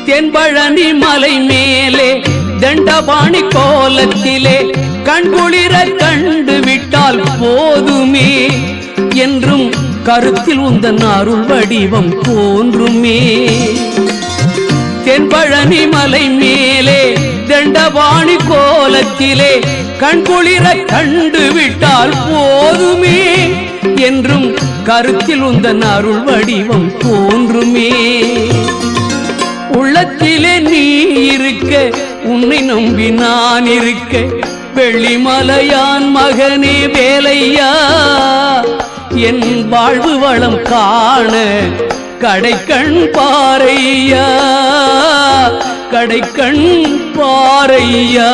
தென்பழனி மலை மேலே தண்டபாணி கோலத்திலே கண்குளிர கண்டு விட்டால் போதுமே என்றும் கருத்தில் உந்தன் அருள் வடிவம் தோன்றுமே. தென்பழனி மலை மேலே தண்டபாணி கோலத்திலே கண்குளிர கண்டு விட்டால் போதுமே என்றும் கருத்தில் உந்தன் அருள் வடிவம் தோன்றுமே. உள்ளத்திலே நீ இருக்க உன்னை நம்பி நான் இருக்க வெள்ளிமலையான் மகனே வேலையா என் வாழ்வு வளம் காண கடைக்கண் பாரையா கடைக்கண் பாரையா.